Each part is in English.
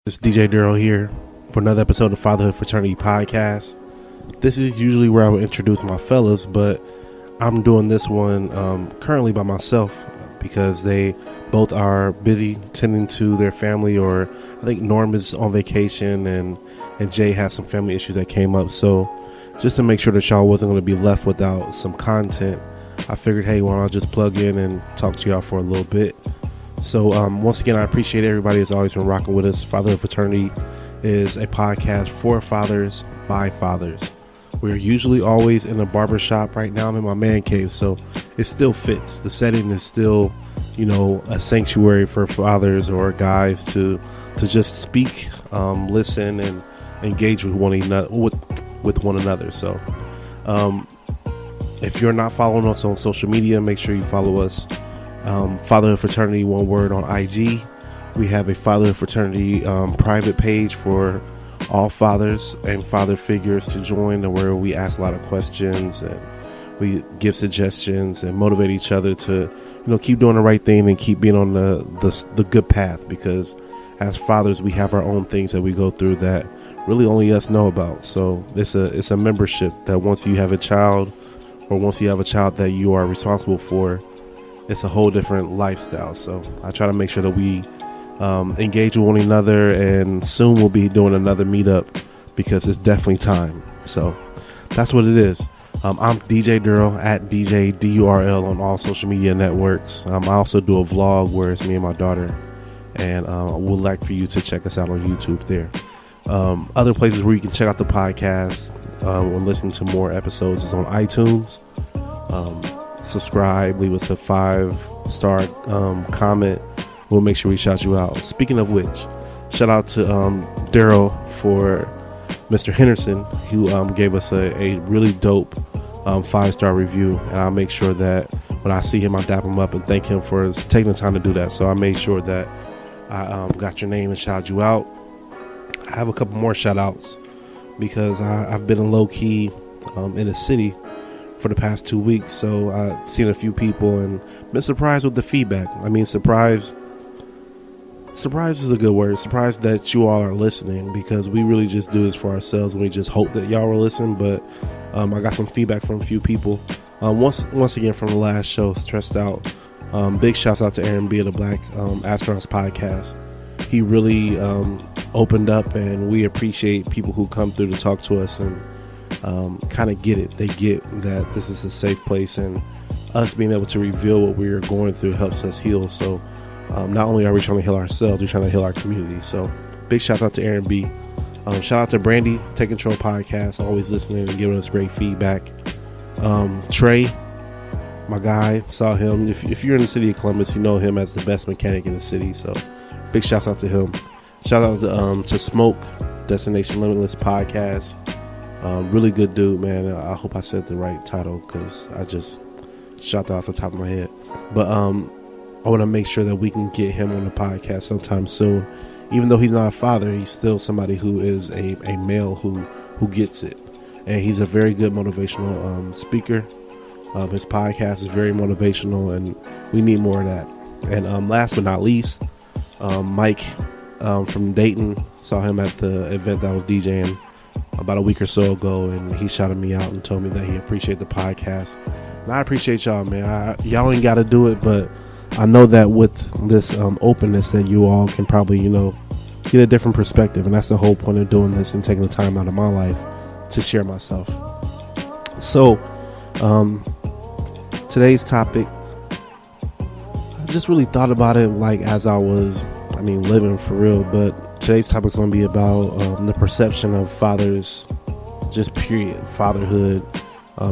It's DJDURL here for another episode of Fatherhood Fraternity podcast. This is usually where I would introduce my fellas, but I'm doing this one currently by myself because they both are busy tending to their family, or I think Norm is on vacation and Jay has some family issues that came up. So just to make sure that y'all wasn't going to be left without some content, I figured, hey, why don't I just plug in and talk to y'all for a little bit. So once again, I appreciate everybody that's always been rocking with us. Fatherhood Fraternity is a podcast for fathers by fathers. We're usually always in a barbershop. Right now I'm in my man cave, so it still fits. The setting is still, a sanctuary for fathers or guys to just speak, listen, and engage with one another. So if you're not following us on social media, make sure you follow us. Fatherhood Fraternity, one word, on IG. We have a Fatherhood Fraternity private page for all fathers and father figures to join, and where we ask a lot of questions and we give suggestions and motivate each other to keep doing the right thing and keep being on the good path, because as fathers we have our own things that we go through that really only us know about. So it's a membership that once you have a child, or once you have a child that you are responsible for, it's a whole different lifestyle. So I try to make sure that we engage with one another, and soon we'll be doing another meetup because it's definitely time. So that's what it is. I'm DJDURL at DJDURL on all social media networks. I also do a vlog where it's me and my daughter, and we'd like for you to check us out on YouTube there. Other places where you can check out the podcast or listen to more episodes is on iTunes. Subscribe, leave us a 5-star comment. We'll make sure we shout you out. Speaking of which, shout out to Daryl for Mr. Henderson, who gave us a really dope 5-star review, and I'll make sure that when I see him, I'll dap him up and thank him for taking the time to do that. So I made sure that I got your name and shout you out. I have a couple more shout outs because I've been in low key in the city for the past 2 weeks, so I've seen a few people and been surprised with the feedback. I mean, surprised is a good word. Surprised that you all are listening, because we really just do this for ourselves and we just hope that y'all will listen. But I got some feedback from a few people. Once again, from the last show, Stressed Out, big shouts out to Aaron B of the Black Astronauts podcast. He really opened up, and we appreciate people who come through to talk to us and kind of get it. They get that this is a safe place, and us being able to reveal what we're going through helps us heal. So not only are we trying to heal ourselves, we're trying to heal our community. So big shout out to Aaron B. Shout out to Brandy, Take Control podcast, always listening and giving us great feedback. Trey, my guy, saw him. If you're in the city of Columbus, you know him as the best mechanic in the city. So big shout out to him. Shout out to Smoke, Destination Limitless podcast. Really good dude, man. I hope I said the right title, because I just shot that off the top of my head. But I want to make sure that we can get him on the podcast sometime soon. Even though he's not a father, he's still somebody who is a male who gets it. And he's a very good motivational speaker. His podcast is very motivational, and we need more of that. And last but not least, Mike from Dayton, saw him at the event that I was DJing about a week or so ago, and he shouted me out and told me that he appreciated the podcast. And I appreciate y'all, man. Y'all ain't got to do it, but I know that with this openness that you all can probably, get a different perspective. And that's the whole point of doing this and taking the time out of my life to share myself. So today's topic, I just really thought about it like as I was, living for real. But today's topic is going to be about the perception of fathers, just period, fatherhood,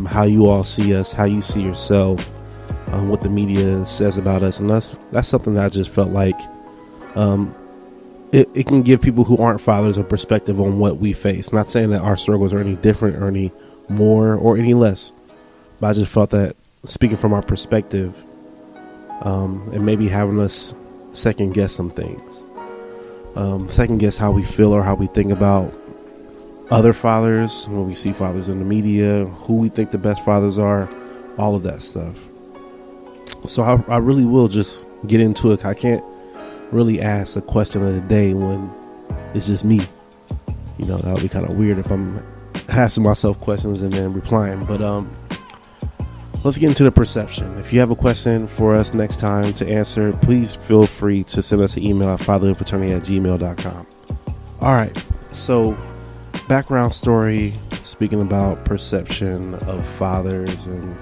how you all see us, how you see yourself, what the media says about us. And that's something that I just felt like it can give people who aren't fathers a perspective on what we face. Not saying that our struggles are any different or any more or any less, but I just felt that speaking from our perspective, and maybe having us second guess some things, second guess how we feel or how we think about other fathers when we see fathers in the media, who we think the best fathers are, all of that stuff. So I really will just get into it. I can't really ask the question of the day when it's just me. That would be kind of weird if I'm asking myself questions and then replying. But let's get into the perception. If you have a question for us next time to answer, please feel free to send us an email at fatherhoodfraternity@gmail.com. All right. So background story, speaking about perception of fathers. And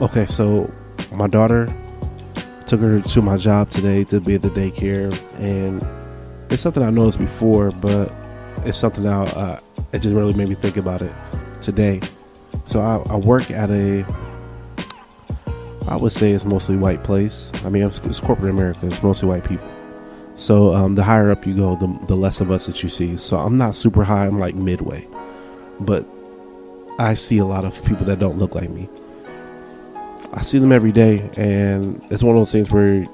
okay, so my daughter, took her to my job today to be at the daycare, and it's something I noticed before, but it's something now it just really made me think about it today. So I work at I would say it's mostly white place. I mean, it's corporate America. It's mostly white people. So the higher up you go, the less of us that you see. So I'm not super high. I'm like midway. But I see a lot of people that don't look like me. I see them every day, and it's one of those things where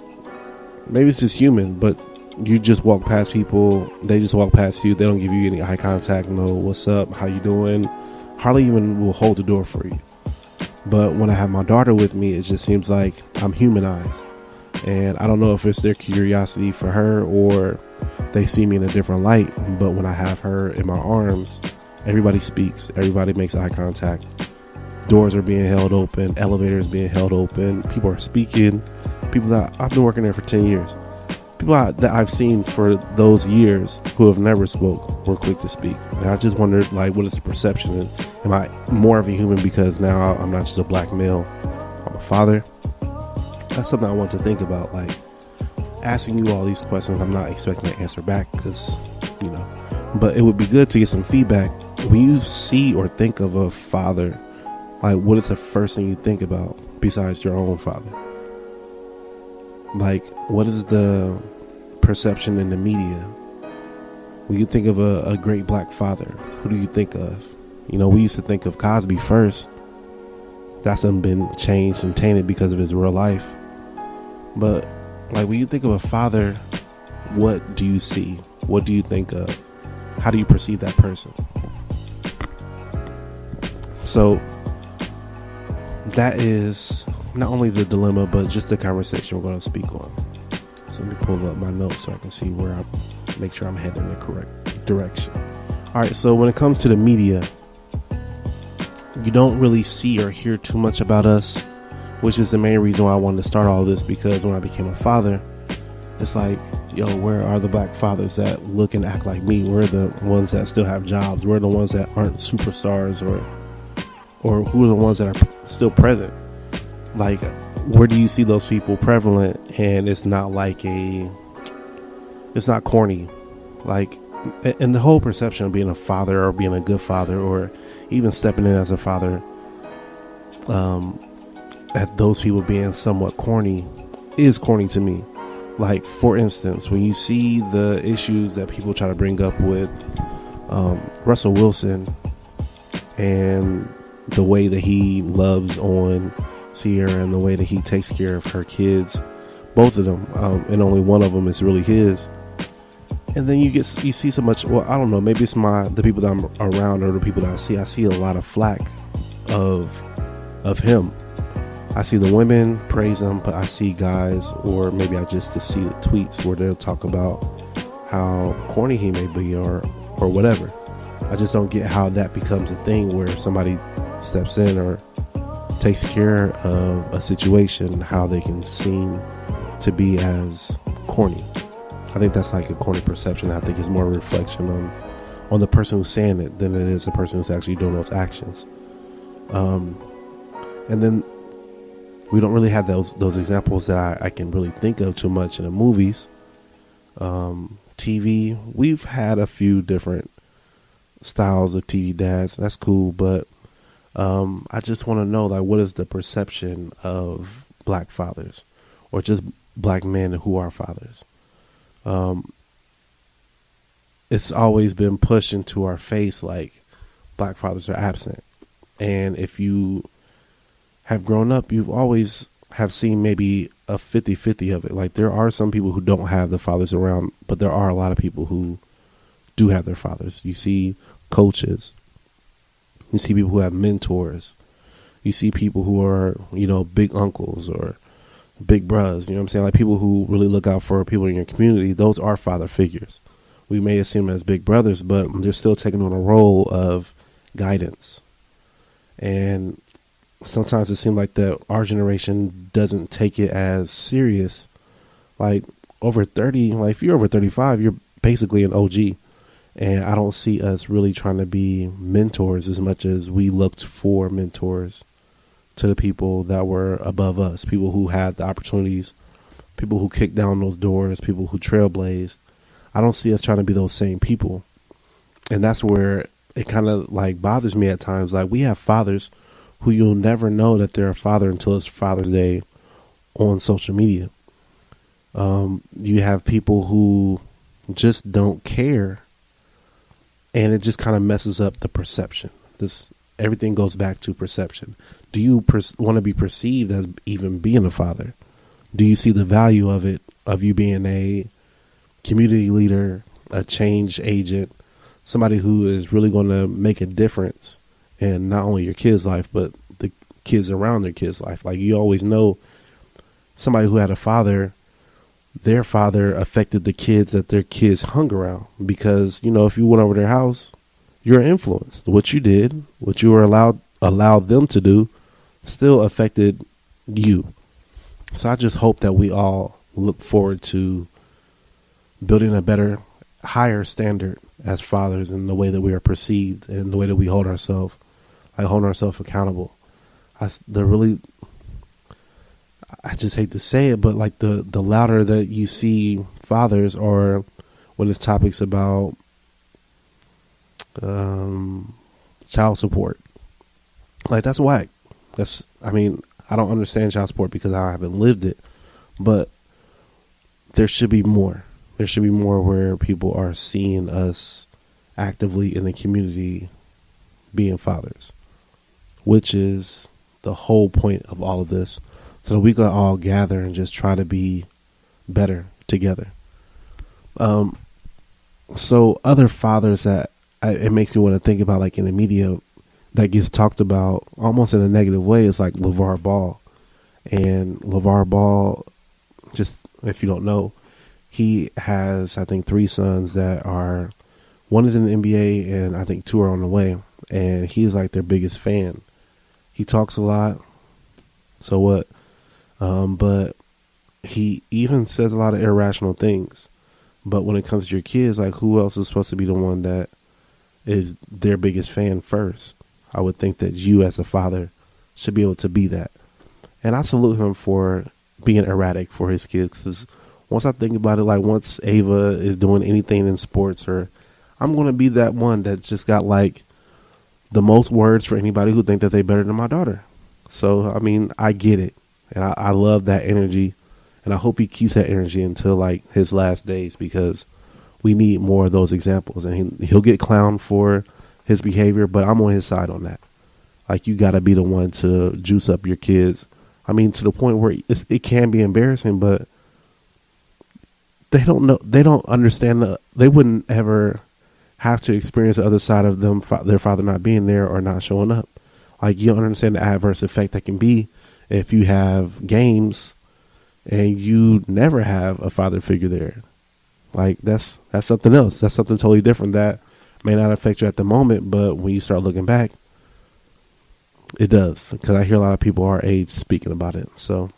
maybe it's just human, but you just walk past people, they just walk past you, they don't give you any eye contact, no what's up, how you doing, hardly even will hold the door for you. But when I have my daughter with me, it just seems like I'm humanized, and I don't know if it's their curiosity for her or they see me in a different light. But when I have her in my arms, everybody speaks, everybody makes eye contact. Doors are being held open, elevators being held open, people are speaking. People that I've been working there for 10 years, people that I've seen for those years who have never spoke were quick to speak. And I just wondered, like, what is the perception? And am I more of a human because now I'm not just a black male, I'm a father? That's something I want to think about. Like, asking you all these questions, I'm not expecting to answer back because, but it would be good to get some feedback. When you see or think of a father, like, what is the first thing you think about besides your own father? Like, what is the perception in the media? When you think of a great black father, who do you think of? We used to think of Cosby first. That's been changed and tainted because of his real life. But, like, when you think of a father, what do you see? What do you think of? How do you perceive that person? So that is not only the dilemma, but just the conversation we're going to speak on. So let me pull up my notes so I can see where make sure I'm heading in the correct direction. All right. So when it comes to the media, you don't really see or hear too much about us, which is the main reason why I wanted to start all this, because when I became a father, it's like, where are the black fathers that look and act like me? Where are the ones that still have jobs? Where are the ones that aren't superstars, or who are the ones that are still present? Like, where do you see those people prevalent? And it's not like it's not corny. Like, and the whole perception of being a father or being a good father or even stepping in as a father, at those people being somewhat corny is corny to me. Like, for instance, when you see the issues that people try to bring up with Russell Wilson and the way that he loves on Sierra and the way that he takes care of her kids, both of them, and only one of them is really his. And then you see so much. Well, I don't know. Maybe it's the people that I'm around or the people that I see. I see a lot of flack of him. I see the women praise him, but I see guys, or maybe I just see the tweets where they'll talk about how corny he may be or whatever. I just don't get how that becomes a thing where somebody steps in or takes care of a situation, how they can seem to be as corny. I think that's like a corny perception. I think it's more a reflection on the person who's saying it than it is the person who's actually doing those actions. And then we don't really have those examples that I can really think of too much in the movies. TV, we've had a few different styles of TV dads. That's cool, but I just want to know, like, what is the perception of black fathers or just black men who are fathers? It's always been pushed into our face like black fathers are absent. And if you have grown up, you've always have seen maybe a 50-50 of it. Like, there are some people who don't have the fathers around, but there are a lot of people who do have their fathers. You see coaches. You see people who have mentors. You see people who are, big uncles or big bros, you know what I'm saying? Like people who really look out for people in your community, those are father figures. We may assume them as big brothers, but they're still taking on a role of guidance. And sometimes it seems like that our generation doesn't take it as serious. Like over 30, like if you're over 35, you're basically an OG. And I don't see us really trying to be mentors as much as we looked for mentors to the people that were above us, people who had the opportunities, people who kicked down those doors, people who trailblazed. I don't see us trying to be those same people. And that's where it kind of like bothers me at times. Like we have fathers who you'll never know that they're a father until it's Father's Day on social media. You have people who just don't care, and it just kind of messes up the perception. Everything goes back to perception. Do you want to be perceived as even being a father? Do you see the value of it, of you being a community leader, a change agent, somebody who is really going to make a difference in not only your kid's life, but the kids around their kid's life? Like you always know somebody who had a father, their father affected the kids that their kids hung around, because, you know, if you went over their house, you're influenced. What you did, what you were allowed them to do still affected you. So I just hope that we all look forward to building a better, higher standard as fathers in the way that we are perceived and the way that we hold ourselves accountable. I just hate to say it, but like the louder that you see fathers, or when it's topics about child support, like that's whack. I don't understand child support because I haven't lived it, but there should be more. There should be more where people are seeing us actively in the community being fathers, which is the whole point of all of this, so that we can all gather and just try to be better together. So other fathers that it makes me want to think about, like in the media, that gets talked about almost in a negative way, is like LeVar Ball. And LeVar Ball, just if you don't know, he has, I think, 3 sons that are, one is in the NBA and I think 2 are on the way. And he's like their biggest fan. He talks a lot. So what? But he even says a lot of irrational things. But when it comes to your kids, like who else is supposed to be the one that is their biggest fan first? I would think that you as a father should be able to be that. And I salute him for being erratic for his kids. Because once I think about it, like once Ava is doing anything in sports, or I'm going to be that one that just got like the most words for anybody who think that they better than my daughter. So, I mean, I get it. And I love that energy. And I hope he keeps that energy until like his last days, because we need more of those examples. And he'll get clowned for his behavior, but I'm on his side on that. Like, you got to be the one to juice up your kids. I mean, to the point where it can be embarrassing, but they don't know. They don't understand. They wouldn't ever have to experience the other side of their father not being there or not showing up. Like, you don't understand the adverse effect that can be if you have games and you never have a father figure there. Like, that's something else. That's something totally different that may not affect you at the moment, but when you start looking back, it does. Because I hear a lot of people our age speaking about it. So,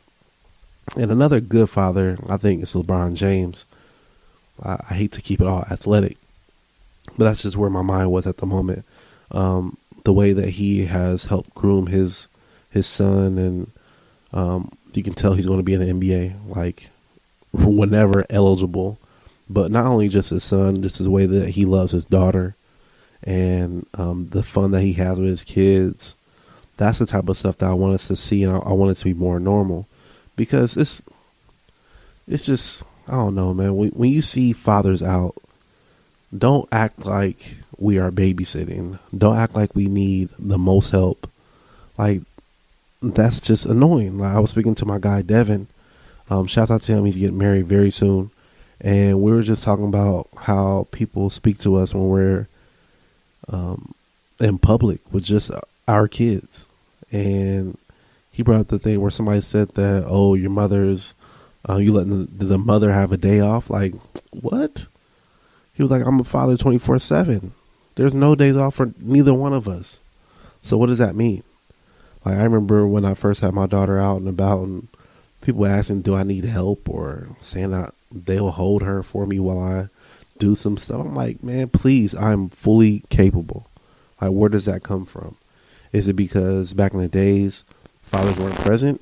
and another good father, I think, is LeBron James. I hate to keep it all athletic, but that's just where my mind was at the moment. The way that he has helped groom his son, and you can tell he's going to be in the NBA, like whenever eligible. But not only just his son, just the way that he loves his daughter, and the fun that he has with his kids. That's the type of stuff that I want us to see, and I want it to be more normal, because it's just, I don't know, man. When you see fathers out, don't act like we are babysitting. Don't act like we need the most help. Like, that's just annoying. Like, I was speaking to my guy Devin. Shout out to him. He's getting married very soon. And we were just talking about how people speak to us when we're in public with just our kids. And He brought up the thing where somebody said that, oh, your mother's, you letting the mother have a day off? Like, what? He was like, I'm a father 24/7. There's no days off for neither one of us. So what does that mean? Like, I remember when I first had my daughter out and about, and people asking, do I need help, or saying that they'll hold her for me while I do some stuff. I'm like, man, please, I'm fully capable. Like, where does that come from? Is it because back in the days, fathers weren't present?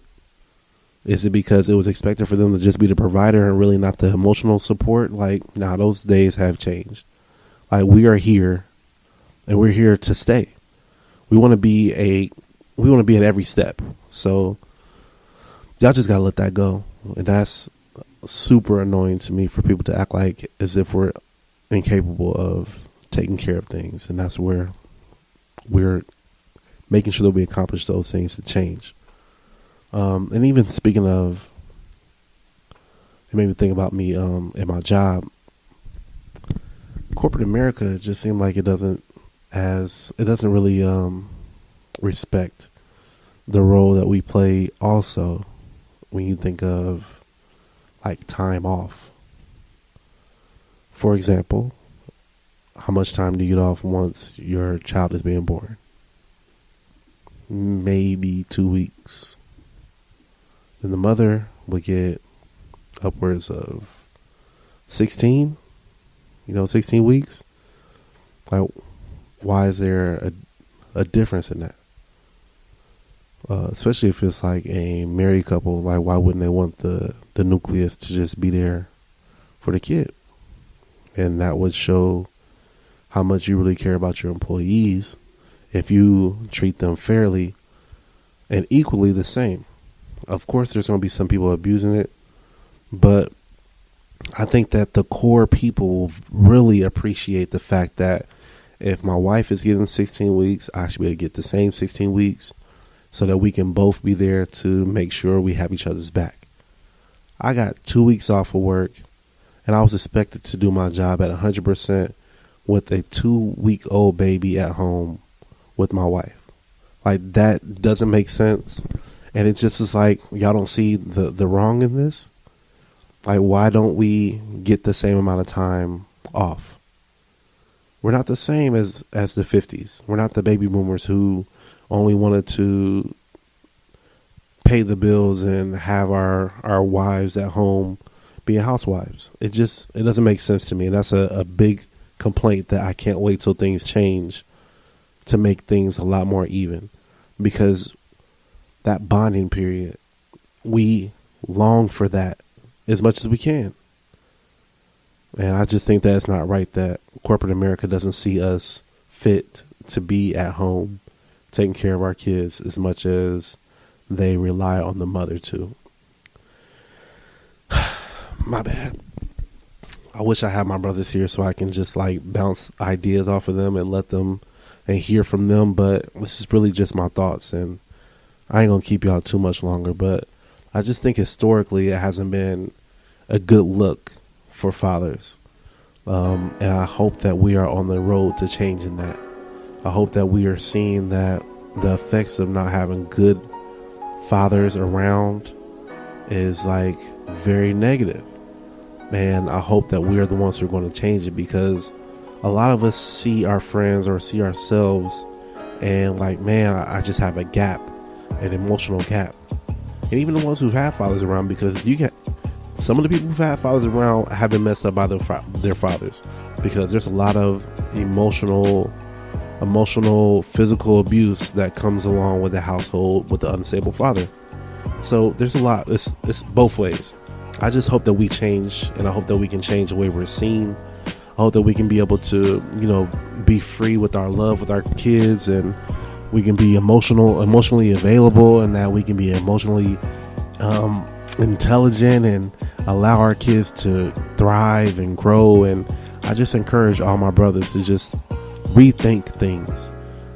Is it because it was expected for them to just be the provider and really not the emotional support? Like, nah, those days have changed. Like, we are here, and we're here to stay. We want to be at every step. So y'all just gotta let that go. And that's super annoying to me, for people to act like as if we're incapable of taking care of things. And that's where we're making sure that we accomplish those things to change. And even speaking of, it made me think about me in my job. Corporate America just seemed like it doesn't really respect the role that we play also when you think of like time off. For example, how much time do you get off once your child is being born? Maybe 2 weeks. Then the mother would get upwards of 16 weeks. Like, why is there a difference in that? Especially if it's like a married couple, like, why wouldn't they want the nucleus to just be there for the kid? And that would show how much you really care about your employees if you treat them fairly and equally the same. Of course, there's going to be some people abusing it, but I think that the core people will really appreciate the fact that if my wife is getting 16 weeks, I should be able to get the same 16 weeks so that we can both be there to make sure we have each other's back. I got 2 weeks off of work, and I was expected to do my job at 100% with a 2-week-old baby at home with my wife. Like, that doesn't make sense. And it just is like, y'all don't see the wrong in this? Like, why don't we get the same amount of time off? We're not the same as the 50s. We're not the baby boomers who only wanted to pay the bills and have our wives at home being housewives. It doesn't make sense to me. And that's a big complaint that I can't wait till things change to make things a lot more even. Because that bonding period, we long for that as much as we can. And I just think that it's not right that corporate America doesn't see us fit to be at home taking care of our kids as much as they rely on the mother to. My bad. I wish I had my brothers here so I can just like bounce ideas off of them and let them and hear from them. But this is really just my thoughts, and I ain't going to keep y'all too much longer. But I just think historically it hasn't been a good look for fathers. And I hope that we are on the road to changing that. I hope that we are seeing that the effects of not having good fathers around is like very negative. And I hope that we are the ones who are going to change it, because a lot of us see our friends or see ourselves and like, man, I just have a gap, an emotional gap. And even the ones who've had fathers around, because you get some of the people who've had fathers around have been messed up by their fathers, because there's a lot of emotional, physical abuse that comes along with the household with the unstable father. So there's a lot. It's both ways. I just hope that we change, and I hope that we can change the way we're seen. I hope that we can be able to, be free with our love with our kids, and we can be emotionally available, and that we can be emotionally intelligent and allow our kids to thrive and grow. And I just encourage all my brothers to just rethink things,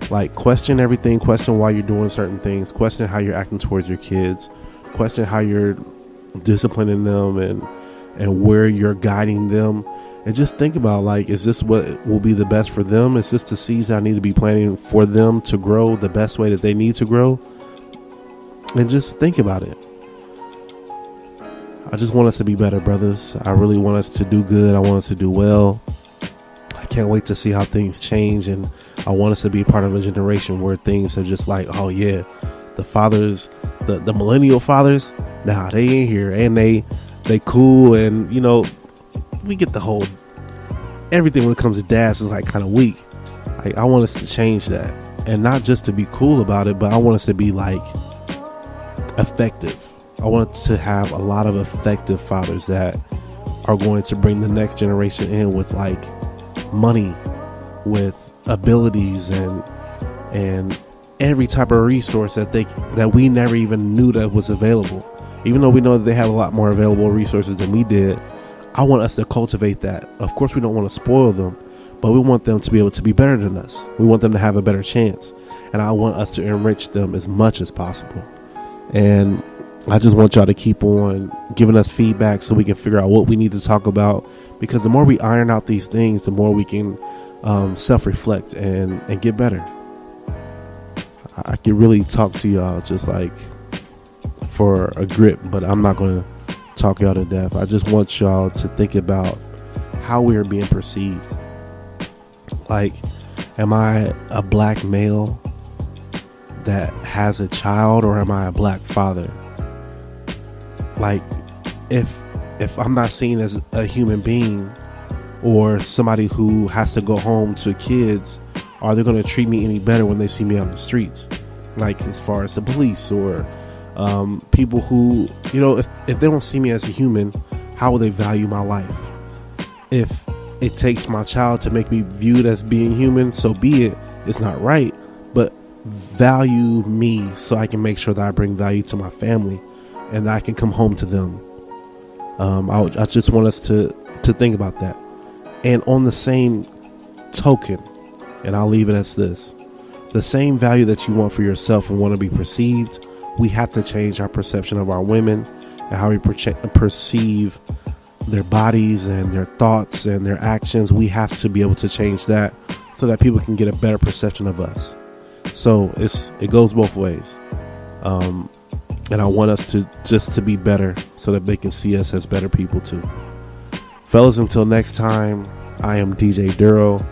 like question everything, question why you're doing certain things, question how you're acting towards your kids, question how you're disciplining them and where you're guiding them, and just think about, like, is this what will be the best for them? Is this the seeds I need to be planting for them to grow the best way that they need to grow? and just think about it. I just want us to be better, brothers. I really want us to do good. I want us to do well. I can't wait to see how things change, and I want us to be a part of a generation where things are just like, oh yeah, the fathers, the millennial fathers, nah, they ain't here, and they cool, and you know, we get the whole everything when it comes to dads is like kind of weak. I want us to change that, and not just to be cool about it, but I want us to be like effective. I want to have a lot of effective fathers that are going to bring the next generation in with like money, with abilities, and every type of resource that we never even knew that was available. Even though we know that they have a lot more available resources than we did, I want us to cultivate that. Of course, we don't want to spoil them, but we want them to be able to be better than us. We want them to have a better chance, and I want us to enrich them as much as possible. And I just want y'all to keep on giving us feedback so we can figure out what we need to talk about, because the more we iron out these things, the more we can self-reflect and get better. I can really talk to y'all just like for a grip, but I'm not going to talk y'all to death. I just want y'all to think about how we are being perceived. Like, am I a black male that has a child, or am I a black father? Like, if I'm not seen as a human being or somebody who has to go home to kids, are they going to treat me any better when they see me on the streets? Like, as far as the police or people who, you know, if they don't see me as a human, how will they value my life? If it takes my child to make me viewed as being human, so be it. It's not right, but value me so I can make sure that I bring value to my family and that I can come home to them. I just want us to think about that. And on the same token, and I'll leave it as this, the same value that you want for yourself and want to be perceived, we have to change our perception of our women and how we perceive their bodies and their thoughts and their actions. We have to be able to change that so that people can get a better perception of us. So it goes both ways. And I want us to be better so that they can see us as better people too. Fellas, until next time, I am DJDURL,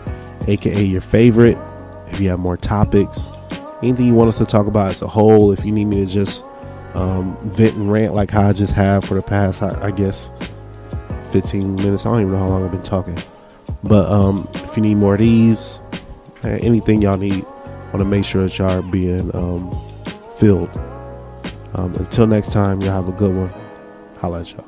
aka your favorite. If you have more topics, anything you want us to talk about as a whole, if you need me to just vent and rant like how I just have for the past, I guess, 15 minutes. I don't even know how long I've been talking. But if you need more of these, anything y'all need, I want to make sure that y'all are being filled. Until next time, y'all have a good one. Holla at y'all.